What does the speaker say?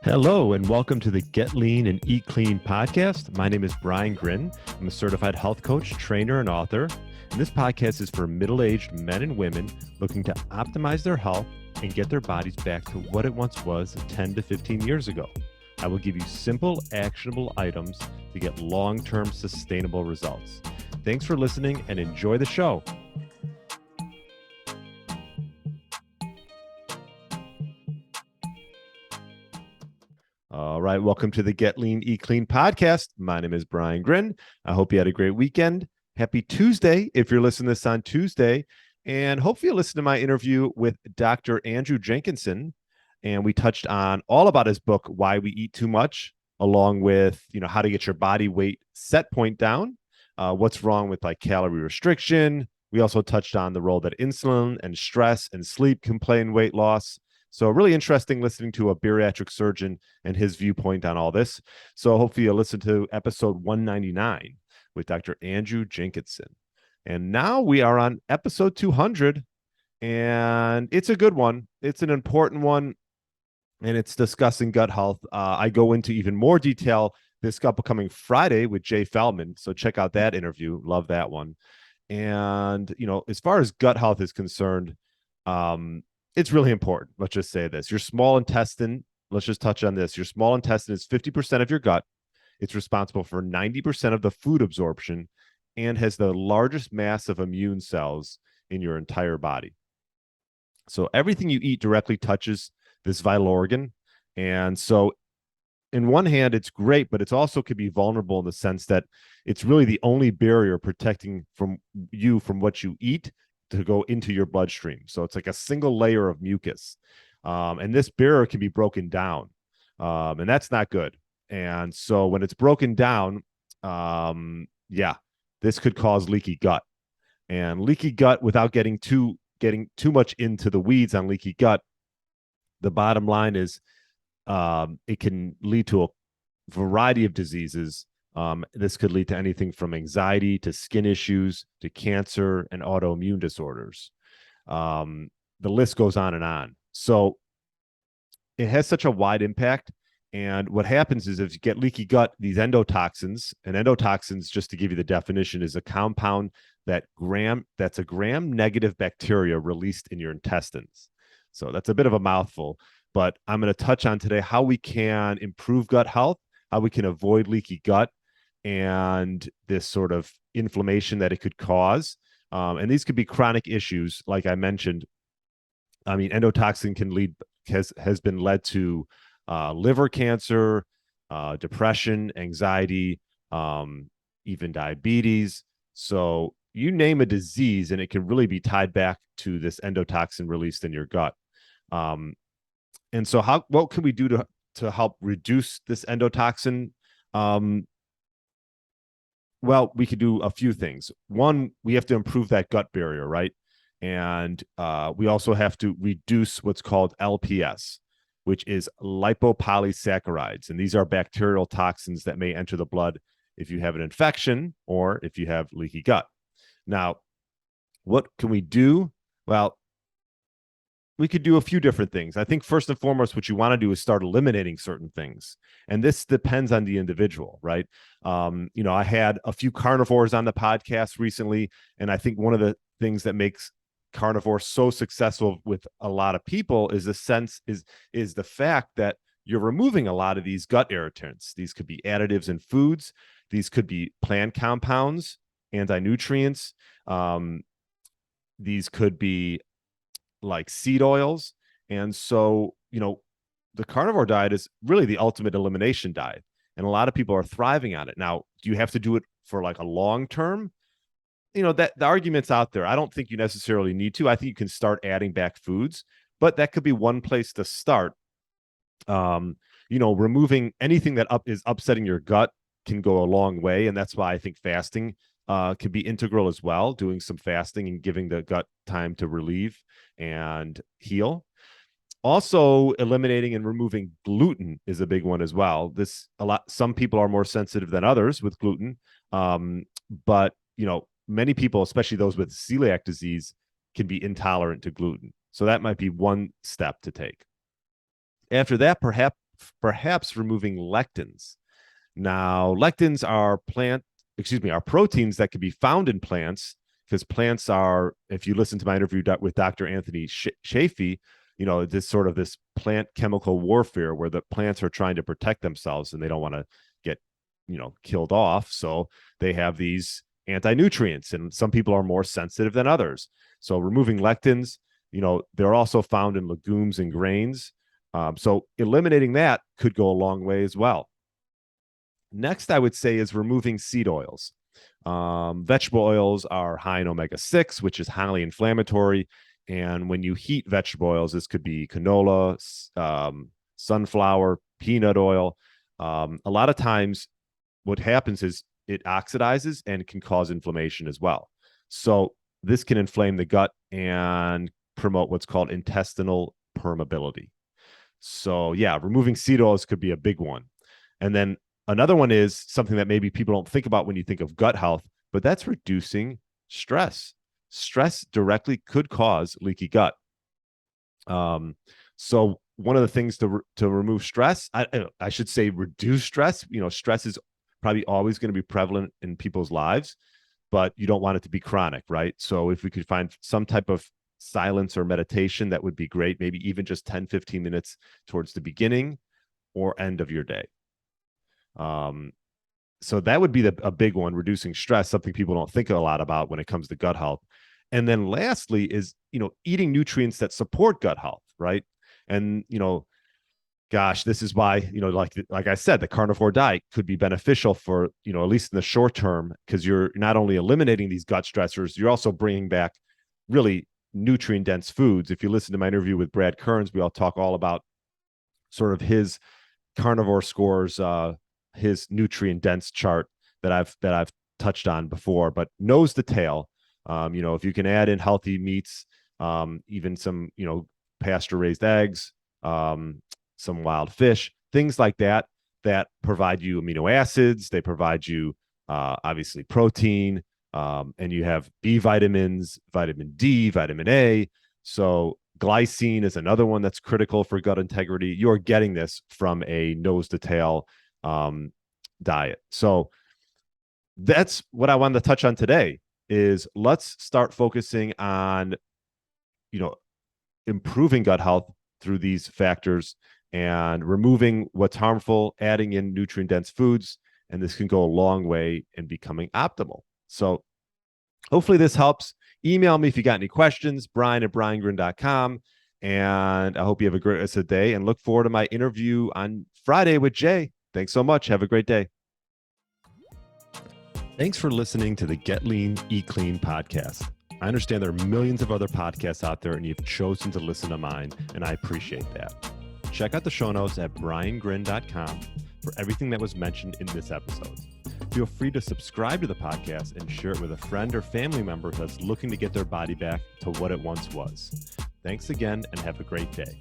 Hello, and welcome to the Get Lean and Eat Clean podcast. My name is Brian Grin. I'm a certified health coach, trainer, and author. And this podcast is for middle-aged men and women looking to optimize their health and get their bodies back to what it once was 10 to 15 years ago. I will give you simple, actionable items to get long-term sustainable results. Thanks for listening and enjoy the show. All right, welcome to the Get Lean, Eat Clean podcast. My name is Brian Grin. I hope you had a great weekend. Happy Tuesday if you're listening to this on Tuesday. And hopefully you'll listen to my interview with Dr. Andrew Jenkinson. And we touched on all about his book, Why We Eat Too Much, along with, how to get your body weight set point down, what's wrong with like calorie restriction. We also touched on the role that insulin and stress and sleep can play in weight loss. So really interesting listening to a bariatric surgeon and his viewpoint on all this. So hopefully you'll listen to episode 199 with Dr. Andrew Jenkinson. And now we are on episode 200, and it's a good one. It's an important one, and it's discussing gut health. I go into even more detail this upcoming Friday with Jay Feldman. So check out that interview. Love that one. And, as far as gut health is concerned, it's really important. Let's just say this. Your small intestine, let's just touch on this. Your small intestine is 50% of your gut. It's responsible for 90% of the food absorption and has the largest mass of immune cells in your entire body. So everything you eat directly touches this vital organ. And so in one hand, it's great, but it's also could be vulnerable in the sense that it's really the only barrier protecting from what you eat to go into your bloodstream. So it's like a single layer of mucus. And this barrier can be broken down. And that's not good. And so when it's broken down, this could cause leaky gut. And leaky gut, without getting too much into the weeds on leaky gut, the bottom line is it can lead to a variety of diseases. This could lead to anything from anxiety to skin issues to cancer and autoimmune disorders. The list goes on and on. So it has such a wide impact. And what happens is if you get leaky gut, these endotoxins, and endotoxins, just to give you the definition, is a compound that's a gram-negative bacteria released in your intestines. So that's a bit of a mouthful, but I'm going to touch on today how we can improve gut health, how we can avoid leaky gut, and this sort of inflammation that it could cause. And these could be chronic issues, like I mentioned. I mean, endotoxin has been led to liver cancer, depression, anxiety, even diabetes. So you name a disease, and it can really be tied back to this endotoxin released in your gut. And so what can we do to help reduce this endotoxin? Well, we could do a few things. One, we have to improve that gut barrier, right? And we also have to reduce what's called LPS, which is lipopolysaccharides. And these are bacterial toxins that may enter the blood if you have an infection or if you have leaky gut. Now, what can we do? Well, we could do a few different things. I think first and foremost, what you want to do is start eliminating certain things. And this depends on the individual, right? I had a few carnivores on the podcast recently, and I think one of the things that makes carnivore so successful with a lot of people is the fact that you're removing a lot of these gut irritants. These could be additives in foods. These could be plant compounds, anti-nutrients. These could be like seed oils. And so, the carnivore diet is really the ultimate elimination diet. And a lot of people are thriving on it. Now, do you have to do it for like a long term? That the argument's out there. I don't think you necessarily need to. I think you can start adding back foods, but that could be one place to start. Removing anything that is upsetting your gut can go a long way. And that's why I think fasting could be integral as well, doing some fasting and giving the gut time to relieve and heal. Also, eliminating and removing gluten is a big one as well. Some people are more sensitive than others with gluten, but many people, especially those with celiac disease, can be intolerant to gluten. So that might be one step to take. After that, perhaps perhaps removing lectins. Now, lectins are proteins that can be found in plants, because plants are, if you listen to my interview with Dr. Anthony Shafee, this plant chemical warfare where the plants are trying to protect themselves and they don't want to get, killed off. So they have these anti-nutrients, and some people are more sensitive than others. So removing lectins, they're also found in legumes and grains. So eliminating that could go a long way as well. Next, I would say, is removing seed oils. Vegetable oils are high in omega-6, which is highly inflammatory. And when you heat vegetable oils, this could be canola, sunflower, peanut oil. A lot of times what happens is it oxidizes and can cause inflammation as well. So this can inflame the gut and promote what's called intestinal permeability. So yeah, removing seed oils could be a big one. And then another one is something that maybe people don't think about when you think of gut health, but that's reducing stress. Stress directly could cause leaky gut. So one of the things to remove stress, I should say reduce stress. Stress is probably always going to be prevalent in people's lives, but you don't want it to be chronic, right? So if we could find some type of silence or meditation, that would be great. Maybe even just 10, 15 minutes towards the beginning or end of your day. So that would be a big one, reducing stress, something people don't think a lot about when it comes to gut health. And then lastly is, eating nutrients that support gut health, right? And, gosh, this is why, like I said, the carnivore diet could be beneficial for, at least in the short term, because you're not only eliminating these gut stressors, you're also bringing back really nutrient dense foods. If you listen to my interview with Brad Kearns, we all talk all about sort of his carnivore scores, his nutrient dense chart that I've touched on before. But nose to tail, if you can add in healthy meats, even some, pasture raised eggs, some wild fish, things like that provide you amino acids. They provide you obviously protein, and you have B vitamins, vitamin D, vitamin A. So glycine is another one that's critical for gut integrity. You're getting this from a nose to tail diet. So that's what I wanted to touch on today. Is let's start focusing on, improving gut health through these factors and removing what's harmful, adding in nutrient dense foods, and this can go a long way in becoming optimal. So hopefully this helps. Email me if you got any questions, brian@briangrin.com. And I hope you have a great rest of the day and look forward to my interview on Friday with Jay. Thanks so much. Have a great day. Thanks for listening to the Get Lean, Eat Clean podcast. I understand there are millions of other podcasts out there and you've chosen to listen to mine, and I appreciate that. Check out the show notes at briangrin.com for everything that was mentioned in this episode. Feel free to subscribe to the podcast and share it with a friend or family member that's looking to get their body back to what it once was. Thanks again and have a great day.